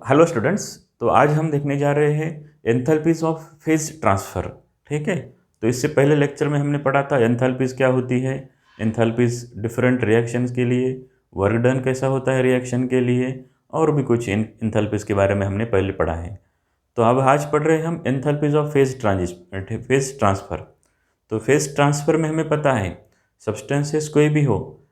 Hello students. तो आज हम देखने जा रहे हैं एंथैल्पीज ऑफ फेज ट्रांसफ़र। ठीक है। तो इससे पहले लेक्चर में हमने पढ़ा था एंथैल्पीज क्या होती है, एंथैल्पीज डिफरेंट रिएक्शंस के लिए, वर्क डन कैसा होता है रिएक्शन के लिए, और भी कुछ एंथैल्पीज के बारे में हमने पहले पढ़ा है। तो अब आज पढ़ रहे हैं हम एंथैल्पीज ऑफ फेज ट्रांसफ़र। तो फेज ट्रांसफ़र में हमें पता है सब्सटेंसेस कोई भी हो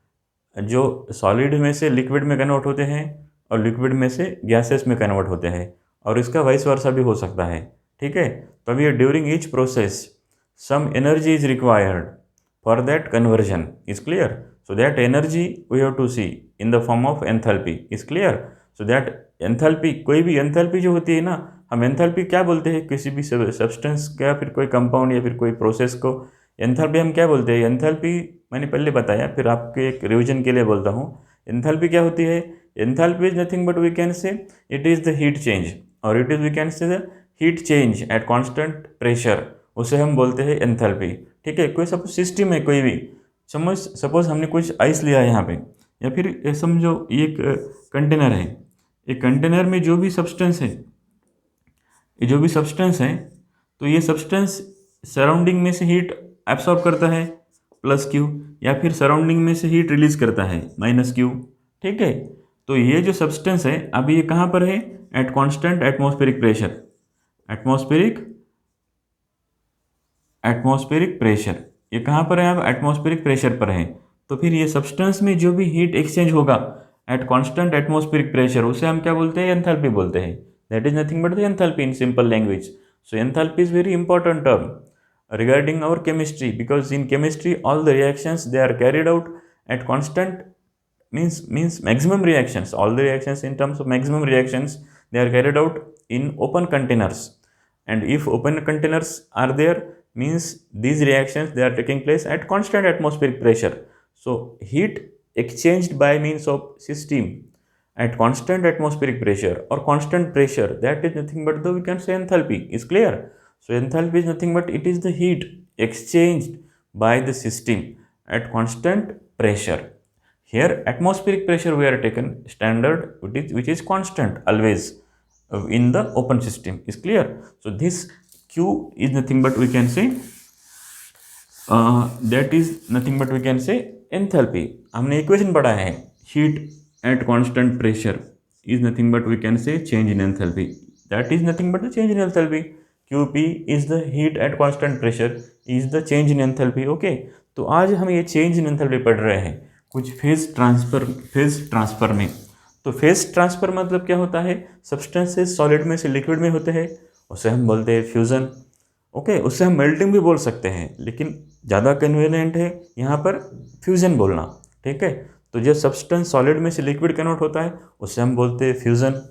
जो सॉलिड में से लिक्विड में कन्वर्ट होते हैं और लिक्विड में से गैसेस में कन्वर्ट होते हैं, और इसका वाइस वर्सा भी हो सकता है। ठीक है। तो अभी during each process some energy is required for that conversion is clear. So that energy we have to see in the form of enthalpy is clear. So that enthalpy, कोई भी एंथैल्पी जो होती है ना, हम एंथैल्पी क्या बोलते हैं, किसी भी सब्सटेंस का, फिर कोई कंपाउंड या फिर कोई प्रोसेस को एंथैल्पी हम क्या बोलते हैं। एंथैल्पी मैंने पहले बताया, फिर आपके एक रिवीजन के लिए बोलता हूँ। एंथैल्पी क्या होती है? Enthalpy is nothing but we can say it is the heat change, और it is we can say the heat change at constant pressure, उसे हम बोलते हैं एंथैल्पी। ठीक है। कोई सपोज सिस्टम है, कोई भी सपोज हमने कुछ आइस लिया है यहाँ पे, या फिर समझो ये एक कंटेनर है। एक कंटेनर में जो भी सब्सटेंस है, तो ये सब्सटेंस सराउंडिंग में से हीट एब्सॉर्ब करता है प्लस क्यू, या फिर सराउंडिंग में से हीट रिलीज करता है माइनस क्यू। ठीक है। तो ये जो सब्सटेंस है अभी ये कहाँ पर है? At constant atmospheric pressure. Atmospheric pressure ये कहाँ पर है? अब एटमॉस्फेरिक प्रेशर पर है। तो फिर ये सब्सटेंस में जो भी हीट एक्सचेंज होगा एट कांस्टेंट एटमॉस्फेरिक प्रेशर, उसे हम क्या बोलते हैं? एंथैल्पी बोलते हैं। That is nothing but the enthalpy in simple language. So enthalpy is very important term regarding our chemistry, because in chemistry all the reactions they are carried out at constant, means maximum reactions, all the reactions in terms of maximum reactions they are carried out in open containers, and if open containers are there, means these reactions they are taking place at constant atmospheric pressure. So heat exchanged by means of system at constant atmospheric pressure or constant pressure, that is nothing but the, we can say, enthalpy is clear. So enthalpy is nothing but it is the heat exchanged by the system at constant pressure. Here atmospheric pressure we are taken standard, which is constant always in the open system is clear. So this q is nothing but we can say that is nothing but we can say enthalpy. हमने equation पढ़ा है, heat at constant pressure is nothing but we can say change in enthalpy. That is nothing but the change in enthalpy. Qp is the heat at constant pressure is the change in enthalpy. Okay. तो आज हम ये change in enthalpy पढ़ रहे हैं कुछ phase transfer में। तो फेज ट्रांसफर मतलब क्या होता है? सब्सटेंसेस सॉलिड में से लिक्विड में होते हैं, उसे हम बोलते हैं फ्यूज़न। ओके। उससे हम मेल्टिंग भी बोल सकते हैं, लेकिन ज़्यादा कन्वीनियंट है यहाँ पर फ्यूज़न बोलना। ठीक है। तो जब सब्सटेंस सॉलिड में से लिक्विड कन्वर्ट होता है उसे हम बोलते हैं फ्यूज़न,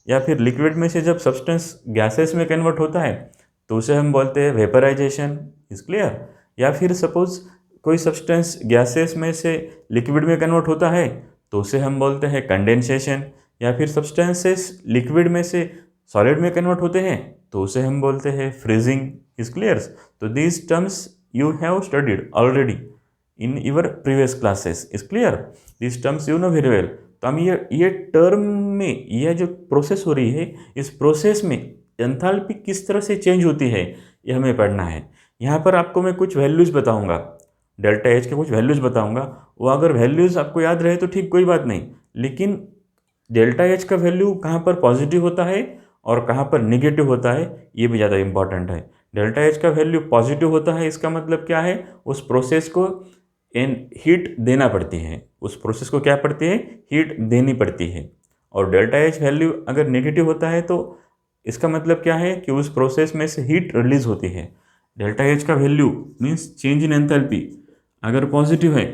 या फिर लिक्विड में से जब सब्सटेंस गैसेस में कन्वर्ट होता है तो उसे हम बोलते हैं वेपराइजेशन इज क्लियर। या फिर सपोज कोई सब्सटेंस गैसेस में से लिक्विड में कन्वर्ट होता है तो उसे हम बोलते हैं कंडेंसेशन। या फिर सब्सटेंसेस लिक्विड में से सॉलिड में कन्वर्ट होते हैं तो उसे हम बोलते हैं फ्रीजिंग इज क्लियर। तो these terms you have studied already in your previous classes is clear. These terms you know very well. तो हम ये टर्म में यह जो प्रोसेस हो रही है, इस प्रोसेस में एंथैल्पी किस तरह से चेंज होती है ये हमें पढ़ना है। यहाँ पर आपको मैं कुछ वैल्यूज़ बताऊँगा, डेल्टा एच के कुछ वैल्यूज़ बताऊँगा। वो अगर वैल्यूज़ आपको याद रहे तो ठीक, कोई बात नहीं, लेकिन डेल्टा एच का वैल्यू कहाँ पर पॉजिटिव होता है और कहाँ पर निगेटिव होता है ये भी ज़्यादा इंपॉर्टेंट है। डेल्टा एच का वैल्यू पॉजिटिव होता है, इसका मतलब क्या है? उस प्रोसेस को हीट देना पड़ती है, उस प्रोसेस को क्या पड़ती है? हीट देनी पड़ती है। और डेल्टा एच वैल्यू अगर नेगेटिव होता है तो इसका मतलब क्या है कि उस प्रोसेस में से हीट रिलीज होती है। डेल्टा एच का value means change in enthalpy अगर पॉजिटिव है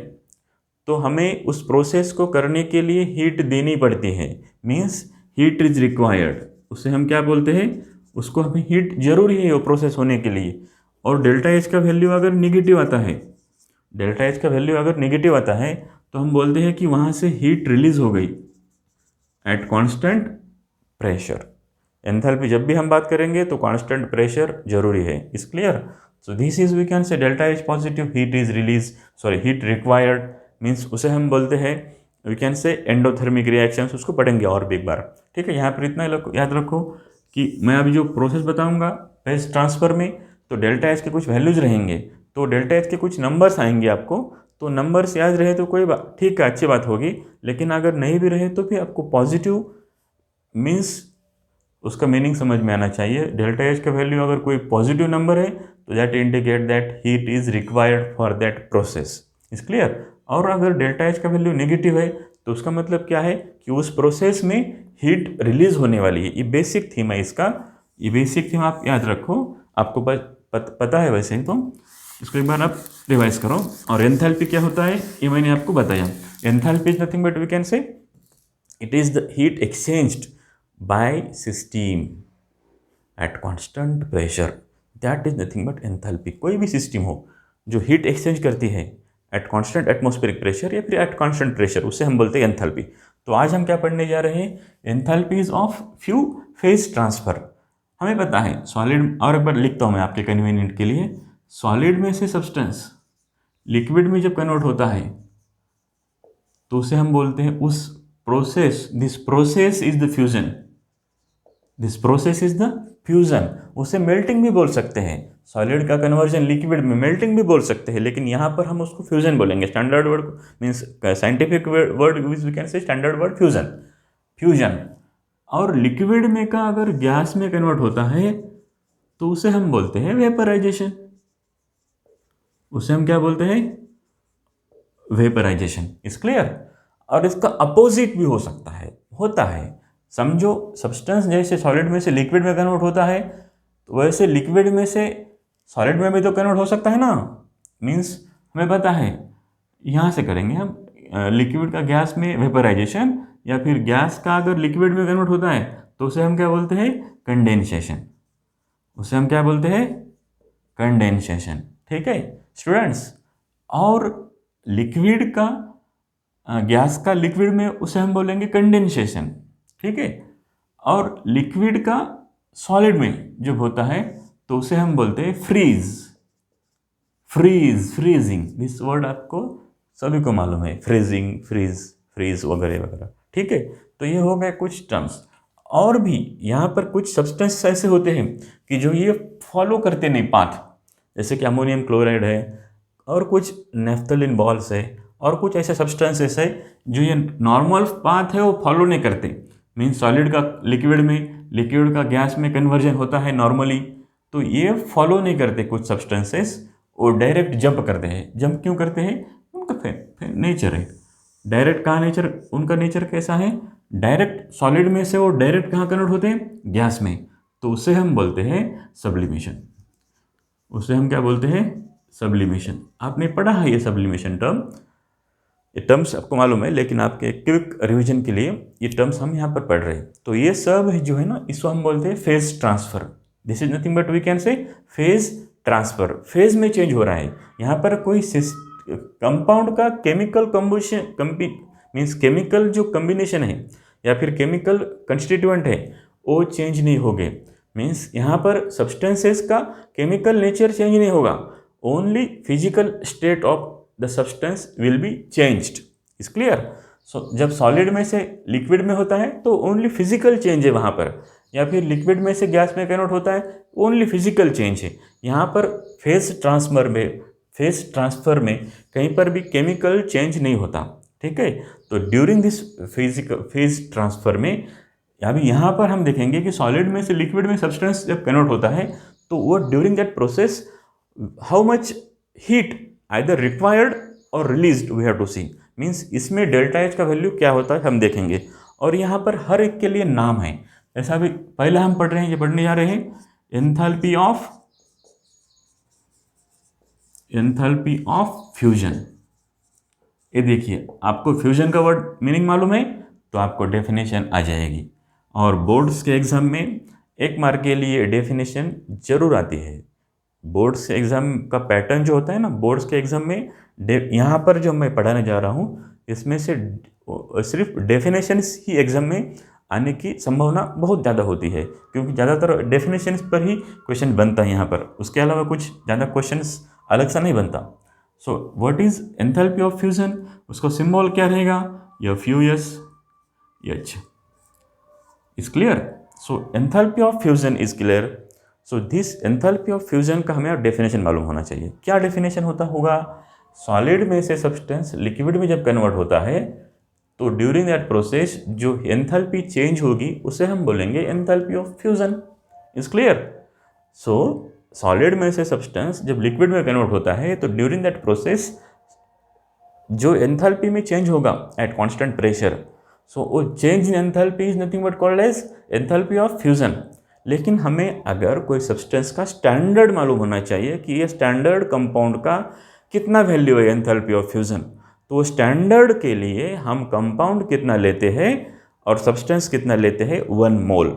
तो हमें उस प्रोसेस को करने के लिए हीट देनी पड़ती है, मीन्स हीट इज रिक्वायर्ड। उसे हम क्या बोलते हैं? उसको हमें हीट जरूरी है वो प्रोसेस होने के लिए। और डेल्टा एच का वैल्यू अगर निगेटिव आता है, तो हम बोलते हैं कि वहाँ से हीट रिलीज हो गई एट कांस्टेंट प्रेशर। एंथैल्पी जब भी हम बात करेंगे तो कांस्टेंट प्रेशर जरूरी है, is clear. So this is we can say delta H positive, heat required means उसे हम बोलते हैं we can say endothermic reactions, उसको पढ़ेंगे और भी एक बार। ठीक है, यहाँ पर इतना याद रखो कि मैं अभी जो प्रोसेस बताऊंगा फेज ट्रांसफ़र में, तो डेल्टा एच के कुछ वैल्यूज़ रहेंगे, तो डेल्टा एच के कुछ नंबर्स आएंगे आपको, तो नंबर्स याद रहे तो कोई बात, ठीक है, अच्छी बात होगी। लेकिन अगर नहीं भी रहे तो भी आपको पॉजिटिव मीन्स उसका मीनिंग समझ में आना चाहिए। डेल्टा एच का वैल्यू अगर कोई पॉजिटिव नंबर है तो that indicate that heat is required for that process, is clear. और अगर डेल्टा एच का वैल्यू नेगेटिव है तो उसका मतलब क्या है कि उस प्रोसेस में हीट रिलीज होने वाली है। ये बेसिक थीम है इसका, ये बेसिक थीम आप याद रखो, आपको पता है वैसे ही, तो इसको एक बार आप रिवाइज करो। और एंथैल्पी क्या होता है ये मैंने आपको बताया। Enthalpy is nothing but we can say it is the heat exchanged by system at constant pressure, that is nothing but enthalpy. कोई भी सिस्टम हो जो हीट एक्सचेंज करती है एट कांस्टेंट एटमॉस्फेरिक प्रेशर या फिर एट कांस्टेंट प्रेशर, उसे हम बोलते हैं एंथैल्पी। तो आज हम क्या पढ़ने जा रहे हैं, enthalpies of few phase transfer. हमें पता है सॉलिड, और एक बार लिखता हूँ मैं आपके कन्वीनियंट के लिए, सॉलिड में से सब्सटेंस लिक्विड में जब कन्वर्ट होता है तो उसे हम बोलते हैं उस process, this process is the fusion, this process is the fusion. उसे मेल्टिंग भी बोल सकते हैं, सॉलिड का कन्वर्जन लिक्विड में मेल्टिंग भी बोल सकते हैं, लेकिन यहाँ पर हम उसको फ्यूजन बोलेंगे। Standard word means scientific word we can say standard word fusion, fusion. और लिक्विड में का अगर गैस में कन्वर्ट होता है तो उसे हम बोलते हैं वेपराइजेशन, उसे हम क्या बोलते हैं, वेपराइजेशन, इज क्लियर। और इसका अपोजिट भी हो सकता है, होता है। समझो सब्सटेंस जैसे सॉलिड में से लिक्विड में कन्वर्ट होता है, तो वैसे लिक्विड में से सॉलिड में भी तो कन्वर्ट हो सकता है ना। मीन्स हमें पता है, यहाँ से करेंगे हम लिक्विड का गैस में वेपराइजेशन, या फिर गैस का अगर लिक्विड में कन्वर्ट होता है तो उसे हम क्या बोलते हैं, कंडेंसेशन, उसे हम क्या बोलते हैं, कंडेंसेशन। ठीक है स्टूडेंट्स। और लिक्विड का गैस का लिक्विड में उसे हम बोलेंगे कंडेंसेशन, ठीक है। और लिक्विड का सॉलिड में जब होता है तो उसे हम बोलते हैं freeze, freeze, freezing. This word आपको सभी को मालूम है, फ्रीजिंग, फ्रीज, फ्रीज वगैरह वगैरह, ठीक है। तो ये हो गए कुछ टर्म्स। और भी यहाँ पर कुछ सब्सटेंस ऐसे होते हैं कि जो ये फॉलो करते नहीं पाथ, जैसे कि अमोनियम क्लोराइड है, और कुछ नेफ्थलीन बॉल्स है, और कुछ ऐसे सब्सटेंसेस है जो ये नॉर्मल पाथ है वो फॉलो नहीं करते। मीन्स सॉलिड का लिक्विड में, लिक्विड का गैस में कन्वर्जन होता है नॉर्मली, तो ये फॉलो नहीं करते कुछ सब्सटेंसेस, वो डायरेक्ट जंप करते हैं। जंप क्यों करते हैं, उनका नेचर है डायरेक्ट। कहाँ नेचर, उनका नेचर कैसा है, डायरेक्ट सॉलिड में से वो डायरेक्ट कहाँ कन्वर्ट होते हैं, गैस में, तो उसे हम बोलते हैं सब्लिमेशन, उसे हम क्या बोलते हैं, सब्लिमेशन। आपने पढ़ा है ये सब्लिमेशन टर्म, ये टर्म्स आपको मालूम है, लेकिन आपके क्विक रिवीजन के लिए ये टर्म्स हम यहाँ पर पढ़ रहे हैं। तो ये सब जो है ना, इसको हम बोलते हैं phase transfer. This is nothing but we can say phase transfer. Phase में चेंज हो रहा है यहाँ पर, कोई कंपाउंड का केमिकल कंबुशन मीन्स केमिकल जो कम्बिनेशन है या फिर केमिकल कंस्टिट्यूएंट है वो चेंज नहीं हो गए। मीन्स यहाँ पर सब्सटेंसेस का केमिकल नेचर चेंज नहीं होगा, only physical state of the substance will be changed, is clear. So जब सॉलिड में से लिक्विड में होता है तो ओनली फिजिकल चेंज है वहाँ पर, या फिर लिक्विड में से गैस में कन्वर्ट होता है ओनली फिजिकल चेंज है। यहाँ पर फेज ट्रांसफर में कहीं पर भी केमिकल चेंज नहीं होता, ठीक है। तो ड्यूरिंग दिस फेज ट्रांसफर में अभी यहाँ पर हम देखेंगे कि सॉलिड में से लिक्विड में सब्सटेंस जब कन्वर्ट होता है तो वो during that process how much heat either required और released we have to see. Means इसमें डेल्टा एच का वैल्यू क्या होता है हम देखेंगे, और यहाँ पर हर एक के लिए नाम है। ऐसा भी पहले हम पढ़ रहे हैं, ये पढ़ने जा रहे हैं एंथैल्पी ऑफ फ्यूजन। ये देखिए, आपको फ्यूजन का वर्ड मीनिंग मालूम है तो आपको डेफिनेशन आ जाएगी। और बोर्ड्स के एग्जाम में 1 मार्क के लिए डेफिनेशन जरूर आती है। बोर्ड्स के एग्ज़ाम का पैटर्न जो होता है ना, बोर्ड्स के एग्ज़ाम में यहाँ पर जो मैं पढ़ाने जा रहा हूँ इसमें से सिर्फ डेफिनेशंस ही एग्ज़ाम में आने की संभावना बहुत ज़्यादा होती है, क्योंकि ज़्यादातर डेफिनेशंस पर ही क्वेश्चन बनता है यहाँ पर, उसके अलावा कुछ ज़्यादा क्वेश्चंस अलग सा नहीं बनता। So what is enthalpy of fusion, उसका सिंबल क्या रहेगा, यह few S H. Is clear. So enthalpy of fusion is clear. So this enthalpy of fusion का हमें डेफिनेशन मालूम होना चाहिए. क्या डेफिनेशन होगा? सॉलिड में से सब्सटेंस लिक्विड में जब कन्वर्ट होता है तो ड्यूरिंग दैट प्रोसेस जो एंथैल्पी चेंज होगी उसे हम बोलेंगे enthalpy of fusion. Is clear. So solid में से सब्सटेंस जब लिक्विड में कन्वर्ट होता है तो ड्यूरिंग दैट प्रोसेस जो एंथैल्पी में चेंज होगा एट कांस्टेंट प्रेशर, सो वो change in enthalpy is nothing but called as enthalpy of fusion. लेकिन हमें अगर कोई सब्सटेंस का स्टैंडर्ड मालूम होना चाहिए कि ये स्टैंडर्ड कंपाउंड का कितना वैल्यू है एंथैल्पी ऑफ फ्यूजन, तो स्टैंडर्ड के लिए हम कंपाउंड कितना लेते हैं और सब्सटेंस कितना लेते हैं, 1 मोल.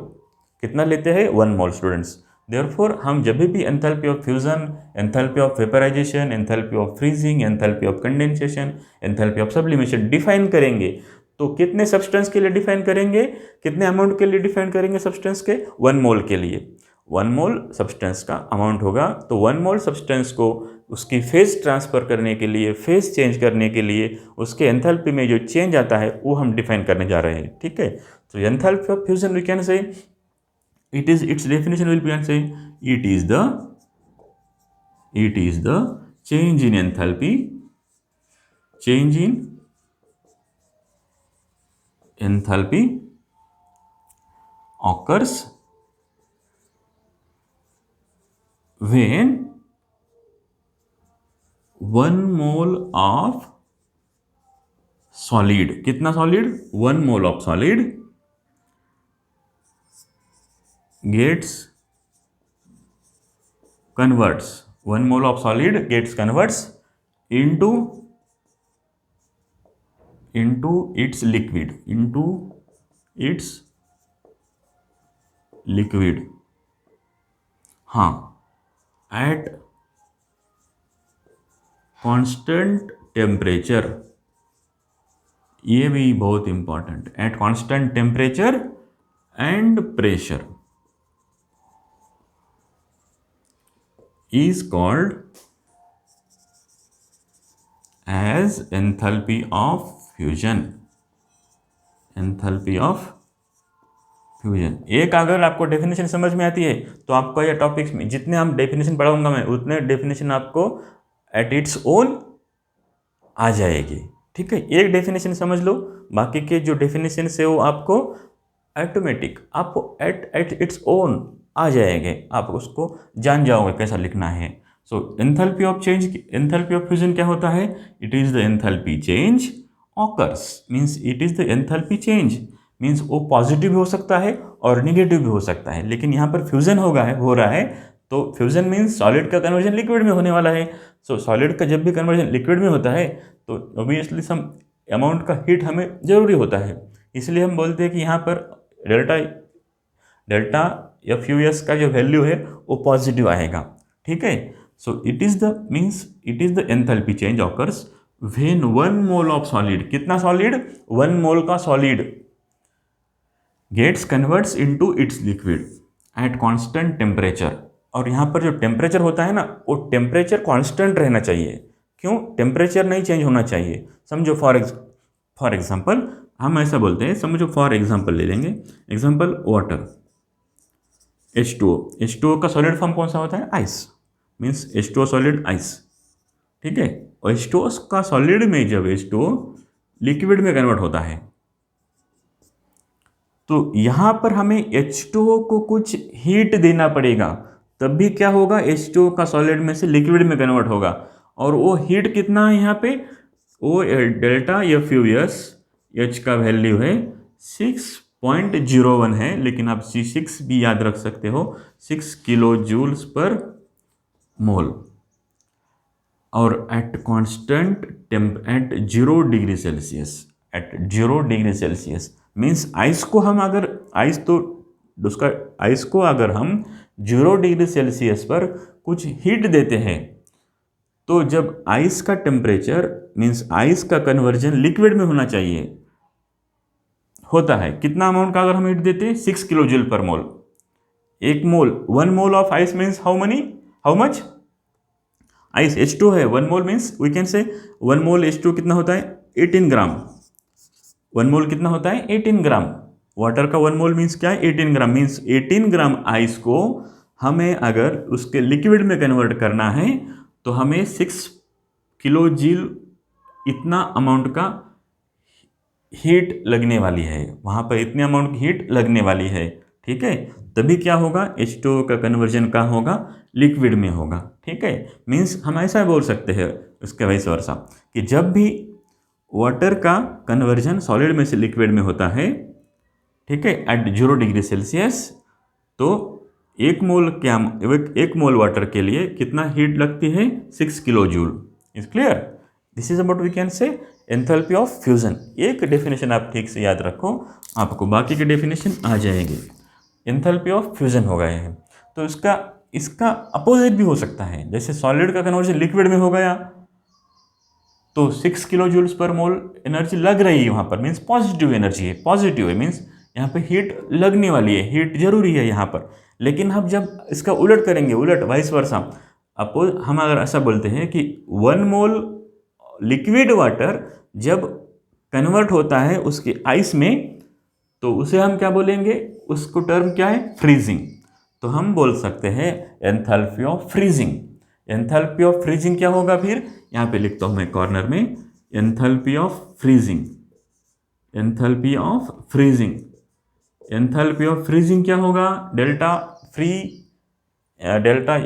कितना लेते हैं? 1 मोल स्टूडेंट्स. देयरफॉर हम जब भी enthalpy of fusion, enthalpy of vaporisation, enthalpy of freezing, enthalpy of condensation, enthalpy of sublimation define करेंगे तो कितने सब्सटेंस के लिए डिफाइन करेंगे, कितने अमाउंट के लिए डिफाइन करेंगे सब्सटेंस के? 1 मोल के लिए. 1 मोल सब्सटेंस का अमाउंट होगा तो 1 मोल सब्सटेंस को उसकी फेज ट्रांसफर करने के लिए, फेज चेंज करने के लिए उसके एंथैल्पी में जो चेंज आता है वो हम डिफाइन करने जा रहे हैं. ठीक है. तो enthalpy of fusion we can say its definition will be and say it is the change in enthalpy occurs when 1 mole of solid, कितना solid? 1 mole of solid converts 1 mole of solid converts into its liquid. हाँ, at constant temperature. ये भी बहुत important. Eight constant temperature and pressure is called as enthalpy of fusion. एक अगर आपको definition समझ में आती है तो आपको ये टॉपिक्स में जितने हम डेफिनेशन पढ़ाऊंगा मैं उतने डेफिनेशन आपको एट इट्स ओन आ जाएगी. ठीक है. एक डेफिनेशन समझ लो, बाकी के जो डेफिनेशन है वो आपको ऑटोमेटिक आपको एट इट्स ओन आ जाएंगे. आप उसको जान जाओगे कैसा लिखना है. सो एंथैल्पी ऑफ फ्यूजन क्या होता है? It is the enthalpy change occurs. Means it is the enthalpy change means वो पॉजिटिव भी हो सकता है और निगेटिव भी हो सकता है. लेकिन यहाँ पर फ्यूजन हो रहा है तो फ्यूजन मीन्स सॉलिड का कन्वर्जन लिक्विड में होने वाला है. सो सॉलिड का जब भी कन्वर्जन लिक्विड में होता है तो ऑब्वियसली सम अमाउंट का हीट हमें जरूरी होता है. इसलिए हम बोलते हैं कि यहाँ पर डेल्टा एफ यू एस का जो वैल्यू है वो पॉजिटिव आएगा. ठीक है. So it is the enthalpy change occurs when 1 mole of solid. कितना सॉलिड? 1 मोल का solid gets converts into its liquid at constant temperature. और यहाँ पर जो टेम्परेचर होता है ना वो टेम्परेचर कांस्टेंट रहना चाहिए. क्यों? टेम्परेचर नहीं चेंज होना चाहिए. समझो फॉर एग्जांपल हम ऐसा बोलते हैं, समझो फॉर एग्जांपल ले लेंगे. एग्जांपल वाटर H2O का सॉलिड फॉर्म कौन सा होता है? Ice. Means H2O solid ice. ठीक है. और H2O का सॉलिड में जब H2O लिक्विड में कन्वर्ट होता है तो यहाँ पर हमें H2O को कुछ हीट देना पड़ेगा, तब भी क्या होगा? H2O का सॉलिड में से लिक्विड में कन्वर्ट होगा. और वो हीट कितना है यहाँ पे? वो delta F U S H का वैल्यू है 6.01 है. लेकिन आप C6 भी याद रख सकते हो, 6 किलो जूल्स पर मोल. और at constant eight 0 degree Celsius means ice को अगर हम 0 डिग्री सेल्सियस पर कुछ हीट देते हैं तो जब आइस का टेम्परेचर मीन्स आइस का कन्वर्जन लिक्विड में होना चाहिए होता है. कितना अमाउंट का अगर हम हीट देते हैं? 6 किलो जूल पर मोल. 1 mole of ice means how much? Ice H2 है. 1 मोल मीन्स वी कैन से 1 मोल H2 कितना होता है? 18 ग्राम. 1 मोल कितना होता है? 18 ग्राम. वाटर का 1 मोल मीन्स क्या है, 18 ग्राम, मीन्स 18 ग्राम आइस को हमें अगर उसके लिक्विड में कन्वर्ट करना है तो हमें 6 किलो जूल इतना अमाउंट का हीट लगने वाली है, वहाँ पर इतने अमाउंट की हीट लगने वाली है, ठीक है। तभी क्या होगा, H2O का कन्वर्जन कहाँ होगा, लिक्विड में होगा, ठीक है। मीन्स हम ऐसा बोल सकते हैं उसके वाइस वर्सा कि जब भी वाटर का कन्वर्जन सॉलिड में से लिक्विड में होता है, ठीक है, एट 0 डिग्री सेल्सियस, तो 1 मोल क्या, 1 मोल वाटर के लिए कितना हीट लगती है, 6 kilo joule. Is clear? This is about we can say enthalpy of fusion. एक डेफिनेशन आप ठीक से याद रखो, आपको बाकी के डेफिनेशन आ जाएंगे। एंथैल्पी ऑफ फ्यूजन हो गए हैं, तो इसका अपोजिट भी हो सकता है। जैसे सॉलिड का कन्वर्जन लिक्विड में हो गया तो 6 किलो जूल्स पर मोल एनर्जी लग रही है वहाँ पर, मीन्स पॉजिटिव एनर्जी है, पॉजिटिव है, मीन्स यहाँ पे हीट लगने वाली है, हीट जरूरी है यहाँ पर। लेकिन हम जब इसका उलट करेंगे, उलट वाइस वर्सा, अपोज हम अगर ऐसा बोलते हैं कि 1 मोल लिक्विड वाटर जब कन्वर्ट होता है उसके आइस में, तो उसे हम क्या बोलेंगे, उसको टर्म क्या है, फ्रीजिंग। तो हम बोल सकते हैं enthalpy of freezing. Enthalpy of freezing क्या होगा, फिर यहाँ पे लिखता हूँ मैं कॉर्नर में, enthalpy of freezing. Enthalpy of freezing, enthalpy of freezing क्या होगा, delta free, delta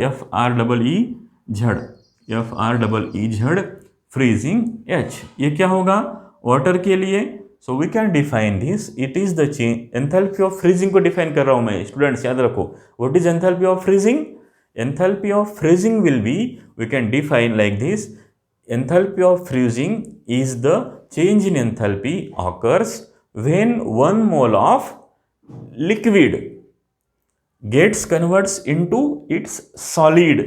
FR_E_Z freezing H। ये क्या होगा वाटर के लिए, so we can define this, it is the change. Enthalpy of freezing को डिफाइन कर रहा हूं मैं, स्टूडेंट्स याद रखो, what is enthalpy of freezing. Enthalpy of freezing will be, we can define like this, enthalpy of freezing is the change in enthalpy occurs when 1 mole of liquid gets converts into its solid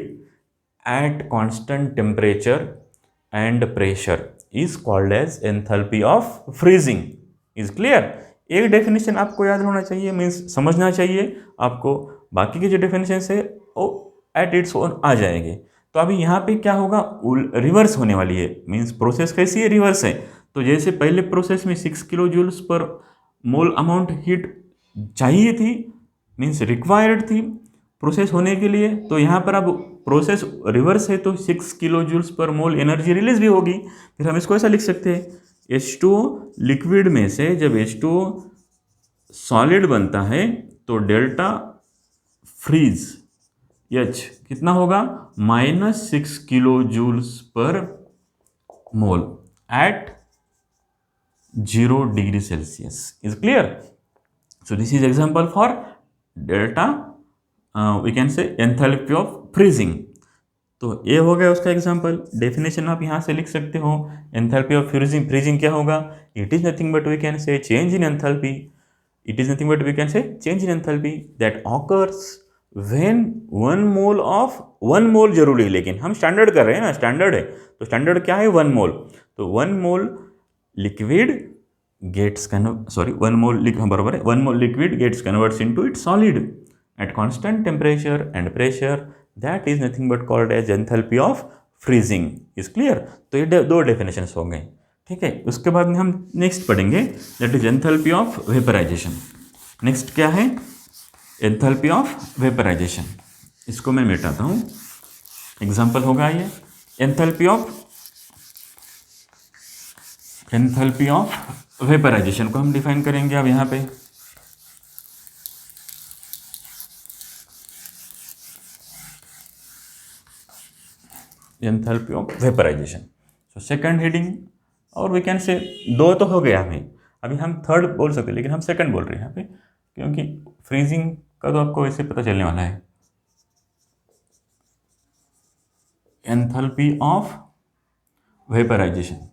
at constant temperature and pressure is called as enthalpy of freezing। is clear? एक definition आपको याद होना चाहिए, means समझना चाहिए आपको, बाकी के जो डेफिनेशन है वो एट इट्स ओन आ जाएंगे। तो अभी यहाँ पे क्या होगा, रिवर्स होने वाली है, मीन्स प्रोसेस कैसी है, रिवर्स है। तो जैसे पहले प्रोसेस में 6 किलो जूल्स पर मोल अमाउंट हीट चाहिए थी, मीन्स रिक्वायर्ड थी प्रोसेस होने के लिए, तो यहाँ पर अब प्रोसेस रिवर्स है तो 6 किलो जूल्स पर मोल एनर्जी रिलीज भी होगी। फिर हम इसको ऐसा लिख सकते हैं, H2O लिक्विड में से जब H2O सॉलिड बनता है तो डेल्टा फ्रीज H कितना होगा, -6 kilo joules per mole at 0 degree Celsius. Is clear? So this is example for delta we can say enthalpy of freezing. तो ये हो गया उसका एग्जाम्पल। डेफिनेशन आप यहाँ से लिख सकते हो, एंथैल्पी ऑफ फ्रीजिंग, फ्रीजिंग क्या होगा, it is nothing but we can say change in enthalpy, it is nothing but we can say change in enthalpy that occurs when 1 mole जरूरी है, लेकिन हम स्टैंडर्ड कर रहे हैं ना, स्टैंडर्ड है, तो स्टैंडर्ड क्या है, 1 मोल। तो 1 मोल लिक्विड गेट्स बराबर है, 1 mole liquid gets converts into its solid at constant temperature and pressure, that is nothing but called as enthalpy of freezing। is clear? तो ये दो डेफिनेशंस हो गए, ठीक है। उसके बाद में हम नेक्स्ट पढ़ेंगे, that is enthalpy of vaporisation. Next क्या है, एंथैल्पी ऑफ वेपराइजेशन। इसको मैं मिटाता हूँ, एग्जाम्पल होगा ये, एंथैल्पी ऑफ वेपराइजेशन को हम डिफाइन करेंगे अब यहाँ पे। Enthalpy of vaporisation, so second heading, और वी कैन से 2 तो हो गया हमें, अभी हम थर्ड बोल सकते हैं, लेकिन हम सेकंड बोल रहे हैं यहाँ पे, क्योंकि फ्रीजिंग का तो आपको वैसे पता चलने वाला है। Enthalpy of vaporisation,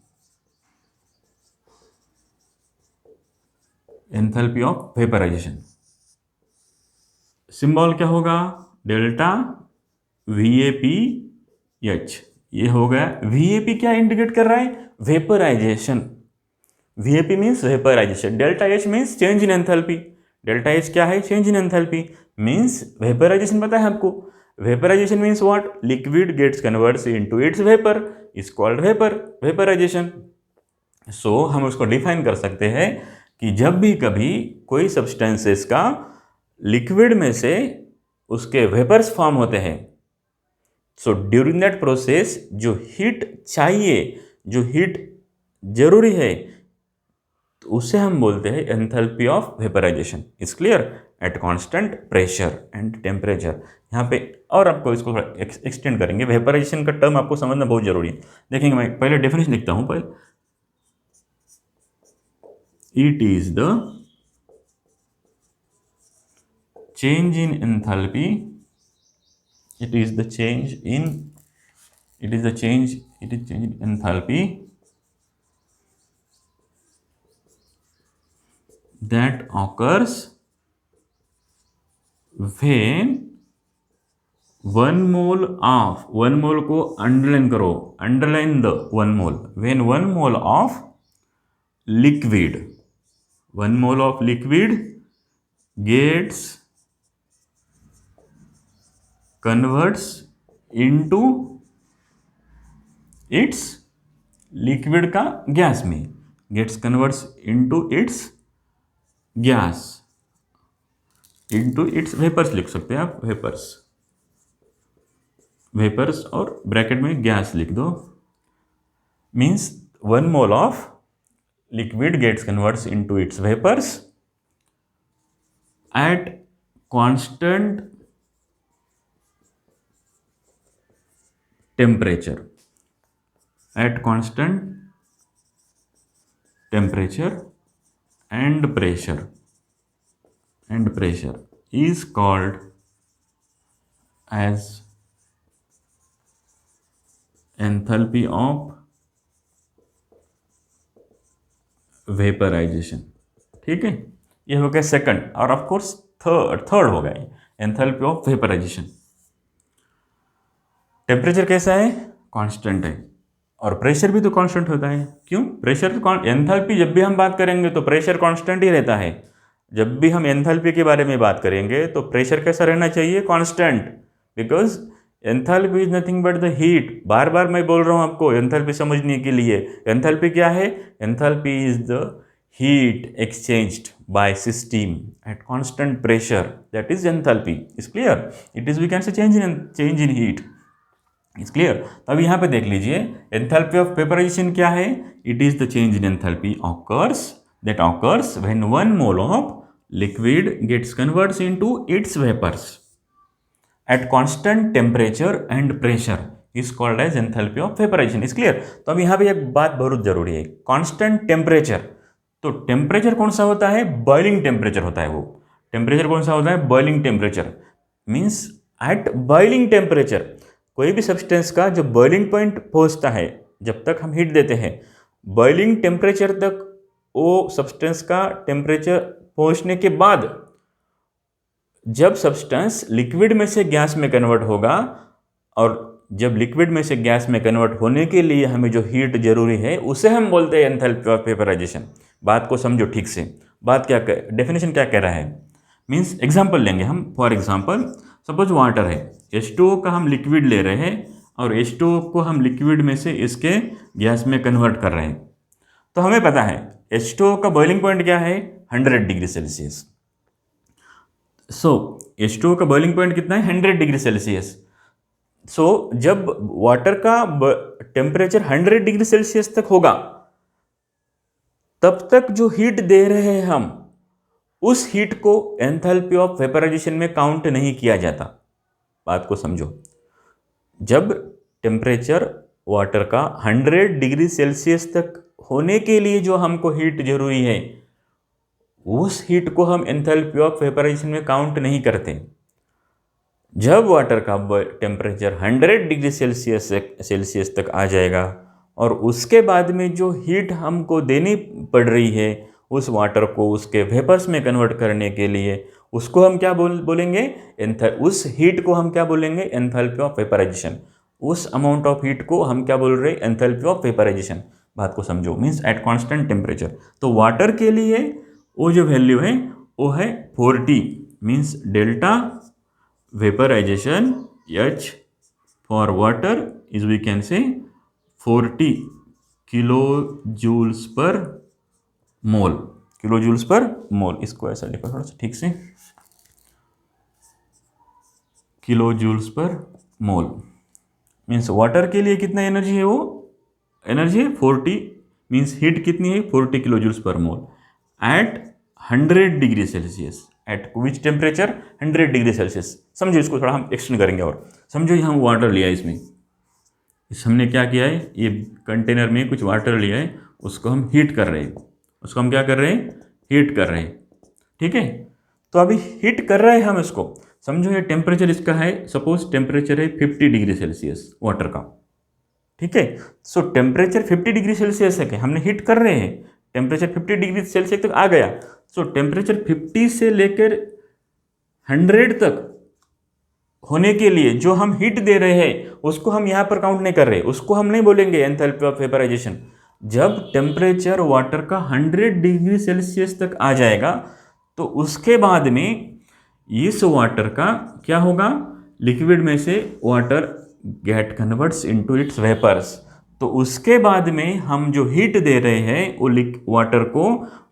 enthalpy of vaporisation, symbol क्या होगा, डेल्टा VAPH। ये हो गया, VAP क्या इंडिकेट कर रहा है, vaporisation. VAP means vaporisation, delta H means change in enthalpy. Delta H क्या है, change in enthalpy, means vaporisation पता है आपको। Vaporisation means what, liquid gets converts into its vapour, is called vaporisation. So हम उसको डिफाइन कर सकते हैं, कि जब भी कभी कोई सब्सटेंसेस का लिक्विड में से उसके वेपर्स फॉर्म होते हैं, सो ड्यूरिंग दैट प्रोसेस जो हीट चाहिए, जो हीट जरूरी है, तो उसे हम बोलते हैं enthalpy of vaporisation. Is clear? At constant pressure and temperature. यहाँ पे और आपको इसको एक्सटेंड करेंगे, वेपराइजेशन का टर्म आपको समझना बहुत जरूरी है। देखेंगे, मैं पहले डेफिनेशन लिखता हूँ। पहले it is the change in enthalpy, it is the change in enthalpy that occurs when 1 mole of, 1 mole को अंडरलाइन करो, underline the 1 mole, when 1 mole of liquid, 1 mole of liquid gets converts into its liquid का gas में, gets converts into its gas, into its vapours लिख सकते हैं आप, vapours, vapours और bracket में गैस लिख दो। Means 1 mole of liquid gets converts into its vapours at constant temperature, at constant temperature and pressure is called as enthalpy of vaporization। ठीक है, ये हो गया सेकंड। और ऑफ कोर्स थर्ड हो गया एंथैल्पी ऑफ वेपराइजेशन। टेम्परेचर कैसा है? कांस्टेंट है, और प्रेशर भी तो कांस्टेंट होता है। क्यों? प्रेशर, एंथैल्पी जब भी हम बात करेंगे तो प्रेशर कांस्टेंट ही रहता है। जब भी हम एंथैल्पी के बारे में बात करेंगे तो प्रेशर कैसा रहना चाहिए? Constant, because enthalpy is nothing but the heat. बार बार मैं बोल रहा हूँ आपको एंथैल्पी समझने के लिए। एंथैल्पी क्या है? Enthalpy is the heat exchanged by system at constant pressure, that is enthalpy. Is clear? It is, we can say change in heat. Is clear? तो अब यहाँ पे देख लीजिए, एंथैल्पी ऑफ वेपराइजेशन क्या है? It is the change in enthalpy that occurs when 1 mole of liquid gets converts into its vapors at constant temperature and pressure is called as enthalpy of vaporization। is clear? तो अब यहाँ पे एक बात बहुत जरूरी है, कांस्टेंट टेम्परेचर। तो टेम्परेचर कौन सा होता है? बॉइलिंग टेम्परेचर होता है। वो टेम्परेचर कौन सा होता है? Boiling temperature. Means at boiling temperature, कोई भी सब्सटेंस का जो बॉइलिंग पॉइंट पहुंचता है, जब तक हम हीट देते हैं, बॉइलिंग टेम्परेचर तक वो सब्सटेंस का टेम्परेचर पहुंचने के बाद जब सब्सटेंस लिक्विड में से गैस में कन्वर्ट होगा, और जब लिक्विड में से गैस में कन्वर्ट होने के लिए हमें जो हीट जरूरी है उसे हम बोलते हैं एंथैल्पी ऑफ वेपराइजेशन। बात को समझो ठीक से, बात क्या, डेफिनेशन क्या कह रहा है? मीन्स एग्जाम्पल लेंगे हम। फॉर एग्जाम्पल, सपोज वाटर है, H2O का हम लिक्विड ले रहे हैं और H2O को हम लिक्विड में से इसके गैस में कन्वर्ट कर रहे हैं। तो हमें पता है H2O का बॉइलिंग पॉइंट क्या है? 100 डिग्री सेल्सियस। सो H2O का बॉइलिंग पॉइंट कितना है? 100 डिग्री सेल्सियस। सो जब वाटर का टेम्परेचर 100 डिग्री सेल्सियस तक होगा, तब तक जो हीट दे रहे हैं हम, उस हीट को एंथैल्पी ऑफ वेपराइजेशन में काउंट नहीं किया जाता। बात को समझो, जब टेम्परेचर वाटर का 100 डिग्री सेल्सियस तक होने के लिए जो हमको हीट जरूरी है, उस हीट को हम एंथैल्पी ऑफ वेपराइजेशन में काउंट नहीं करते। जब वाटर का टेम्परेचर 100 डिग्री सेल्सियस तक आ जाएगा और उसके बाद में जो हीट हमको देनी पड़ रही है उस वाटर को उसके वेपर्स में कन्वर्ट करने के लिए, उसको हम क्या बोलेंगे? उस हीट को हम क्या बोलेंगे? Enthalpy of vaporisation. उस अमाउंट ऑफ हीट को हम क्या बोल रहे हैं? Enthalpy of vaporisation. बात को समझो, मीन्स एट कांस्टेंट टेम्परेचर। तो वाटर के लिए वो जो वैल्यू है वो है 40, means delta vaporisation H for water is, we can say 40 kilo joules per mole. Kilo joules per मोल। इसको ऐसा लिखो थोड़ा सा ठीक से, किलो जूल्स पर मोल मीन्स वाटर के लिए कितना एनर्जी है, वो एनर्जी है 40, मीन्स हीट कितनी है 40 kilo joules per mole at 100 degree Celsius. At which temperature 100 degree Celsius. समझो इसको थोड़ा हम एक्सटेंड करेंगे और समझो यहाँ वाटर लिया है, इसमें हमने क्या किया है, ये कंटेनर में कुछ वाटर लिया है, उसको हम हीट कर रहे हैं, उसको हम क्या कर रहे हैं, हीट कर रहे हैं, ठीक है। तो अभी हीट कर रहे हैं हम इसको, समझो ये टेम्परेचर इसका है, सपोज टेम्परेचर है 50 डिग्री सेल्सियस वाटर का, ठीक है। सो टेम्परेचर 50 डिग्री सेल्सियस है कि हमने हीट कर रहे हैं, टेम्परेचर 50 डिग्री सेल्सियस तक आ गया। सो टेम्परेचर 50 से लेकर 100 तक होने के लिए जो हम हीट दे रहे हैं उसको हम यहाँ पर काउंट नहीं कर रहे, उसको हम नहीं बोलेंगे एंथैल्पी ऑफ वेपराइजेशन। जब टेम्परेचर वाटर का 100 डिग्री सेल्सियस तक आ जाएगा तो उसके बाद में इस वाटर का क्या होगा, लिक्विड में से water get converts into its vapours. तो उसके बाद में हम जो हीट दे रहे हैं वो वाटर को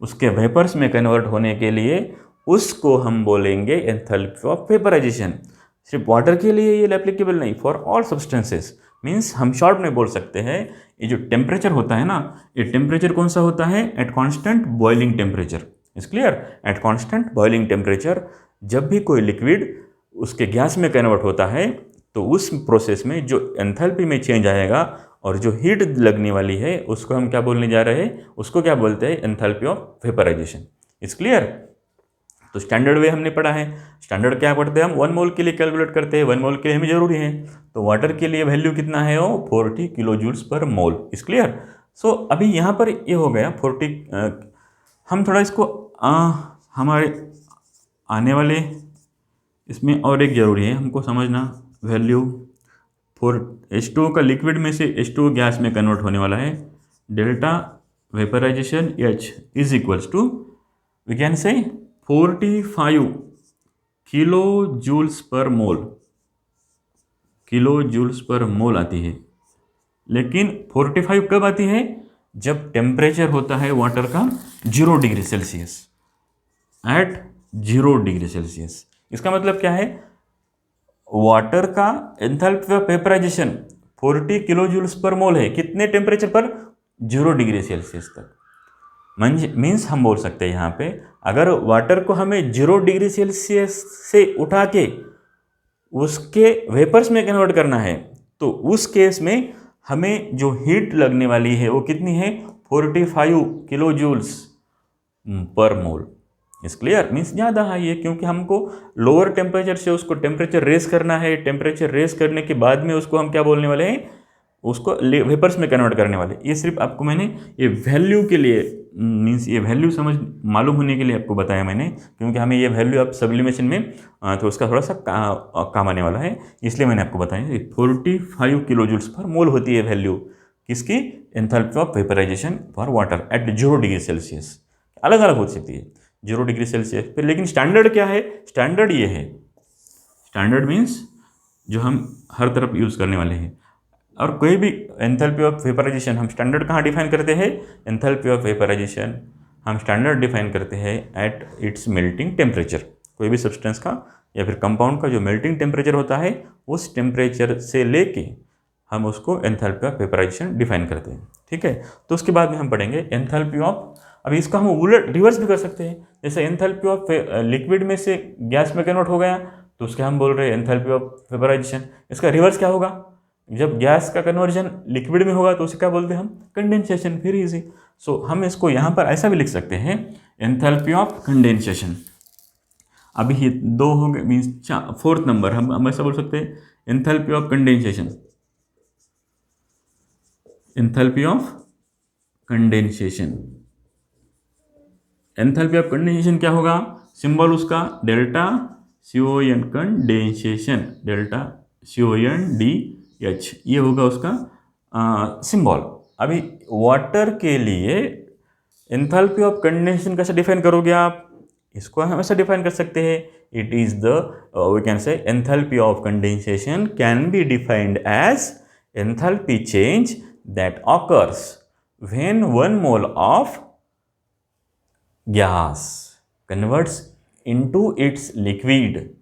उसके वेपर्स में कन्वर्ट होने के लिए उसको हम बोलेंगे एंथैल्पी ऑफ वेपराइजेशन। सिर्फ वाटर के लिए ये एप्लीकेबल नहीं, फॉर ऑल सब्सटेंसेस। मीन्स हम शॉर्ट में बोल सकते हैं ये जो टेम्परेचर होता है ना, ये टेम्परेचर कौन सा होता है, at constant boiling temperature. Is clear, at constant boiling temperature जब भी कोई लिक्विड उसके गैस में कन्वर्ट होता है तो उस प्रोसेस में जो एंथैल्पी में चेंज आएगा और जो हीट लगने वाली है उसको हम क्या बोलने जा रहे हैं, उसको क्या बोलते हैं, enthalpy of vaporisation. Is clear. तो स्टैंडर्ड वे हमने पढ़ा है, स्टैंडर्ड क्या पढ़ते हैं हम, 1 मोल के लिए कैलकुलेट करते हैं, 1 मोल के लिए हमें जरूरी है। तो वाटर के लिए वैल्यू कितना है, वो 40 kilo joules per mole. Is clear. सो अभी यहाँ पर ये हो गया 40। हम थोड़ा इसको हमारे आने वाले इसमें और एक ज़रूरी है हमको समझना, वैल्यू फॉर H2O का लिक्विड में से H2O गैस में कन्वर्ट होने वाला है, delta vaporisation H is equals to we can say 45 kilo joules per mole, kilo joules per मोल आती है। लेकिन 45 कब आती है, जब टेम्परेचर होता है वाटर का 0 degree Celsius, at 0 degree Celsius. इसका मतलब क्या है, वाटर का enthalpy of vaporisation 40 kilo joules per mole है, कितने टेम्परेचर पर, 0 डिग्री सेल्सियस तक। मीन्स हम बोल सकते हैं यहाँ पे, अगर वाटर को हमें 0 डिग्री सेल्सियस से उठा के उसके वेपर्स में कन्वर्ट करना है तो उस केस में हमें जो हीट लगने वाली है वो कितनी है, 45 किलो जूल्स पर मोल। इस क्लियर, मीन्स ज़्यादा हाई है, क्योंकि हमको लोअर टेम्परेचर से उसको टेम्परेचर रेस करना है, टेम्परेचर रेस करने के बाद में उसको हम क्या बोलने वाले हैं, उसको वेपर्स में कन्वर्ट करने वाले। ये सिर्फ आपको मैंने ये वैल्यू के लिए, मीन्स ये वैल्यू समझ मालूम होने के लिए आपको बताया मैंने, क्योंकि हमें ये वैल्यू अब सब्लिमेशन में तो उसका थोड़ा सा काम आने वाला है, इसलिए मैंने आपको बताया 45 किलो जूल्स पर मोल होती है वैल्यू किसकी, enthalpy of vaporisation for water at 0 degree Celsius. अलग अलग हो सकती है 0 डिग्री सेल्सियस पे, लेकिन स्टैंडर्ड क्या है, स्टैंडर्ड ये है, स्टैंडर्ड मीन्स जो हम हर तरफ यूज़ करने वाले हैं। और कोई भी एंथैल्पी ऑफ वेपराइजेशन हम स्टैंडर्ड कहाँ डिफाइन करते हैं, एंथैल्पी ऑफ वेपराइजेशन हम स्टैंडर्ड डिफाइन करते हैं एट इट्स मेल्टिंग टेम्परेचर। कोई भी सब्सटेंस का या फिर कंपाउंड का जो मेल्टिंग टेम्परेचर होता है उस टेम्परेचर से लेके हम उसको एंथैल्पी ऑफ वेपराइजेशन डिफाइन करते हैं, ठीक है। तो उसके बाद में हम पढ़ेंगे एंथैल्पी ऑफ, अभी इसको हम उलट रिवर्स भी कर सकते हैं, जैसे एंथैल्पी ऑफ लिक्विड में से गैस में कन्वर्ट हो गया तो उसके हम बोल रहे हैं एंथैल्पी ऑफ वेपराइजेशन। इसका रिवर्स क्या होगा, जब गैस का कन्वर्जन लिक्विड में होगा तो उसे क्या बोलते हैं हम, कंडेंसेशन। फिर इजी, सो हम इसको यहाँ पर ऐसा भी लिख सकते हैं, एंथैल्पी ऑफ कंडेंसेशन। अभी ये 2 हो गए, मीन्स 4th नंबर हम ऐसा बोल सकते हैं, enthalpy of condensation, enthalpy of condensation. Enthalpy of condensation क्या होगा, सिंबल उसका delta CON condensation, delta CONDH, ये होगा उसका सिंबल। अभी वाटर के लिए एंथैल्पी ऑफ कंडेंसेशन कैसे डिफाइन करोगे आप, इसको हम ऐसा डिफाइन कर सकते हैं, it is the we can say enthalpy of condensation can be defined as enthalpy change that occurs when 1 mole of gas converts into its liquid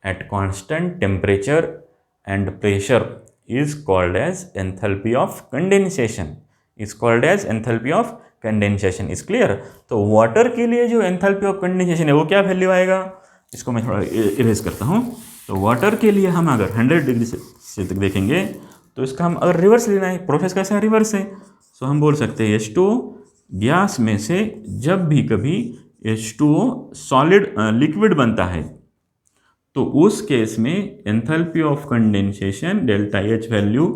at constant temperature and pressure is called as enthalpy of condensation. is called as enthalpy of condensation. is clear? तो water के लिए जो enthalpy of condensation है वो क्या value आएगा, इसको मैं थोड़ा इरेज करता हूँ. तो वाटर के लिए हम अगर 100 डिग्री से तक देखेंगे तो इसका हम अगर रिवर्स लेना है, प्रोसेस कैसा है, रिवर्स है. सो हम बोल सकते हैं H2O गैस में से जब भी कभी H2O सॉलिड लिक्विड बनता है तो उस केस में enthalpy of condensation delta H value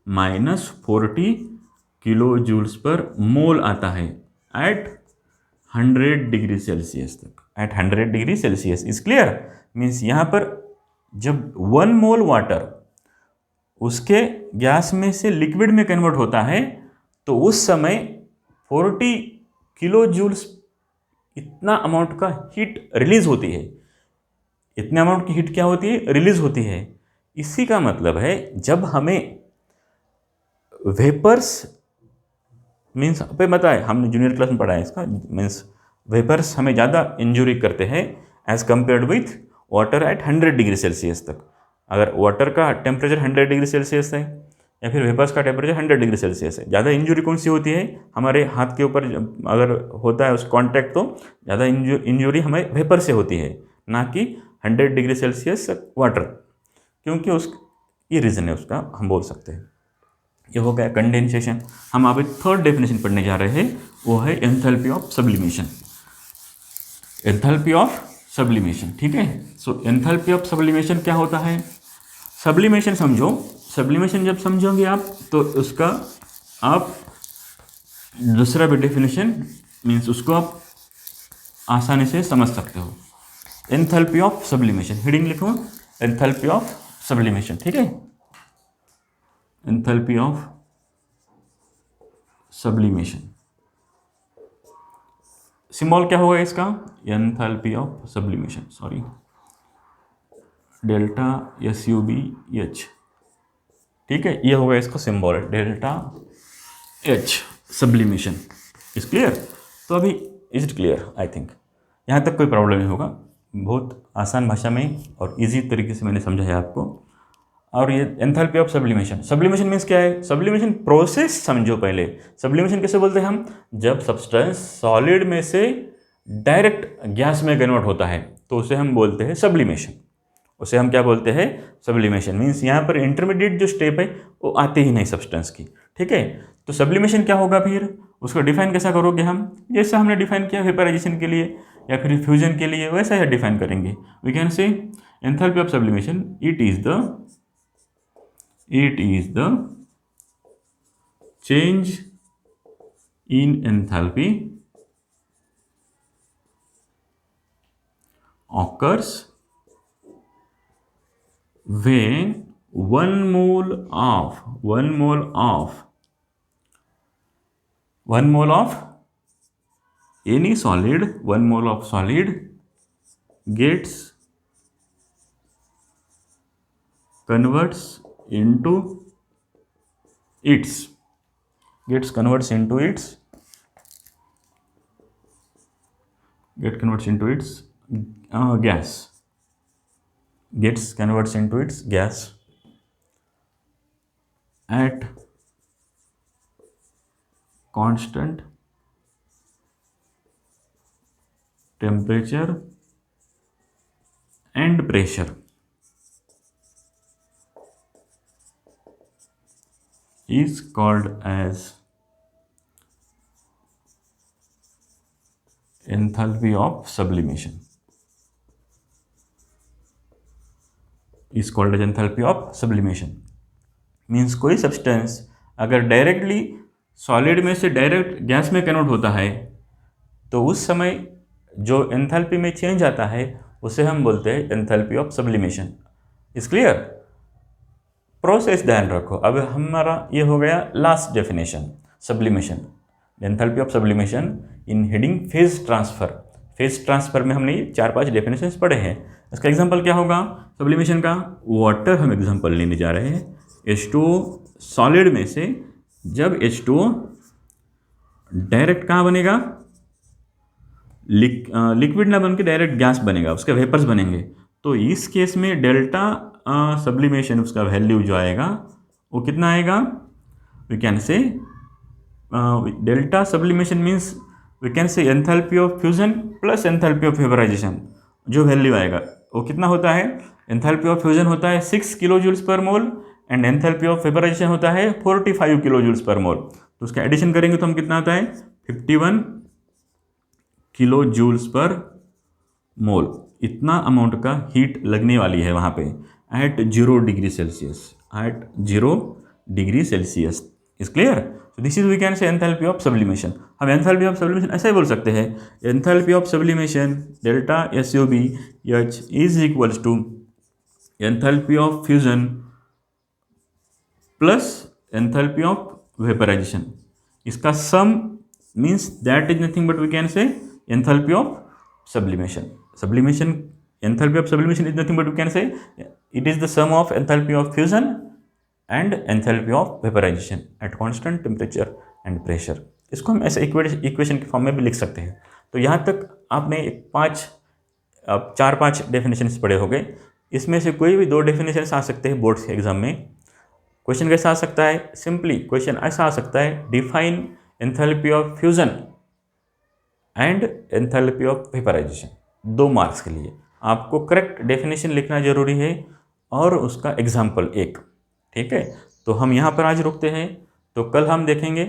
-40 kilo joules per mole आता है एट 100 डिग्री सेल्सियस तक. At 100 degree Celsius. Is clear? Means यहाँ पर जब 1 मोल वाटर उसके गैस में से लिक्विड में कन्वर्ट होता है तो उस समय 40 किलो जूल्स इतना अमाउंट का हीट रिलीज होती है. इतने अमाउंट की हीट क्या होती है, रिलीज होती है. इसी का मतलब है जब हमें वेपर्स मीन्स पे बताए, हमने जूनियर क्लास में पढ़ा है इसका, मीन्स वेपर्स हमें ज़्यादा इंजुरी करते हैं as compared with water at 100 degree Celsius तक. अगर वाटर का टेम्परेचर 100 डिग्री सेल्सियस है या फिर वेपर्स का टेम्परेचर 100 डिग्री सेल्सियस है, ज़्यादा इंजुरी कौन सी होती है, हमारे हाथ के ऊपर अगर होता है उस कॉन्टैक्ट तो ज़्यादा इंजुरी हमें वेपर से होती है, ना कि 100 डिग्री सेल्सियस वाटर. क्योंकि उस ये रीज़न है उसका, हम बोल सकते हैं. ये हो गया कंडेंसेशन. हम अभी थर्ड डेफिनेशन पढ़ने जा रहे हैं, वो है enthalpy of sublimation. Enthalpy of sublimation, ठीक है. सो एंथैल्पी ऑफ सब्लिमेशन क्या होता है? सब्लिमेशन समझो, सब्लिमेशन जब समझोगे आप तो उसका आप दूसरा भी डेफिनेशन मीन्स उसको आप आसानी से समझ सकते हो. एंथैल्पी ऑफ सब्लिमेशन, हेडिंग लिखो एंथैल्पी ऑफ सब्लिमेशन, ठीक है. एंथैल्पी ऑफ सब्लिमेशन, सिंबल क्या होगा इसका? Enthalpy of sublimation, sorry, delta SUBH, ठीक है. ये होगा इसका symbol, delta H sublimation. Is clear? तो अभी is it clear? I think यहाँ तक कोई प्रॉब्लम नहीं होगा. बहुत आसान भाषा में और इजी तरीके से मैंने समझाया आपको. और ये enthalpy of sublimation, sublimation means क्या है? सब्लिमेशन प्रोसेस समझो पहले. सब्लिमेशन कैसे बोलते हैं हम? जब सब्सटेंस सॉलिड में से डायरेक्ट गैस में कन्वर्ट होता है तो उसे हम बोलते हैं सब्लिमेशन. उसे हम क्या बोलते हैं? सब्लिमेशन. मीन्स यहाँ पर इंटरमीडिएट जो स्टेप है वो आते ही नहीं सब्सटेंस की, ठीक है. तो सब्लिमेशन क्या होगा फिर? उसको डिफाइन कैसा करोगे हम? जैसा हमने डिफाइन किया वेपराइजेशन के लिए या फिर फ्यूजन के लिए, वैसा ही डिफाइन करेंगे. We can say enthalpy of sublimation, it is the change in enthalpy occurs when 1 mole of any solid, 1 mole of solid gets converts into its gas, converts into its gas at constant temperature and pressure is called as enthalpy of sublimation. is called as enthalpy of sublimation. Means कोई substance अगर directly solid में से direct gas में convert होता है तो उस समय जो एंथैल्पी में चेंज आता है उसे हम बोलते हैं enthalpy of sublimation. Is clear? Process ध्यान रखो. अब हमारा ये हो गया last definition, sublimation, enthalpy of sublimation in heading phase transfer. Phase transfer में हमने 4-5 डेफिनेशंस पढ़े हैं. इसका एग्जांपल क्या होगा सब्लिमेशन का? वाटर हम एग्जांपल लेने जा रहे हैं. H2O सॉलिड में से जब H2O डायरेक्ट कहाँ बनेगा? लिक्विड ना बन के डायरेक्ट गैस बनेगा, उसके वेपर्स बनेंगे। तो इस केस में डेल्टा सब्लिमेशन उसका वैल्यू जो आएगा वो कितना आएगा, we can say delta sublimation means we can say enthalpy of fusion plus enthalpy of vaporisation. जो वैल्यू आएगा वो कितना होता है, एंथैल्पी ऑफ फ्यूजन होता है 6 kilo joules per mole and enthalpy of vaporisation होता है 45 किलो जूल्स पर मोल। तो उसका एडिशन करेंगे तो हम कितना आता है 51 किलो जूल्स पर मोल। इतना अमाउंट का हीट लगने वाली है वहाँ पे at 0 degree Celsius, at 0 degree Celsius. Is clear? So this is we can say enthalpy of sublimation. हम एंथैल्पी ऑफ सब्लिमेशन ऐसे ही बोल सकते हैं, enthalpy of sublimation delta SUBH is equals to enthalpy of fusion plus enthalpy of vaporisation. इसका sum means that is nothing but we can say enthalpy of sublimation. Enthalpy of sublimation is nothing but we can say it is the sum of enthalpy of fusion and enthalpy of vaporization at constant temperature and pressure. इसको हम ऐसे equation के form में भी लिख सकते हैं। तो यहाँ तक आपने 4-5 डेफिनेशंस पढ़े हो गए। इसमें से कोई भी 2 डेफिनेशंस आ सकते हैं बोर्ड्स के एग्जाम में। क्वेश्चन कैसा आ सकता है, सिंपली क्वेश्चन ऐसा आ सकता है, define enthalpy of fusion and enthalpy of vaporisation. 2 marks के लिए आपको करेक्ट डेफिनेशन लिखना जरूरी है और उसका एग्जाम्पल एक। ठीक है, तो हम यहाँ पर आज रुकते हैं। तो कल हम देखेंगे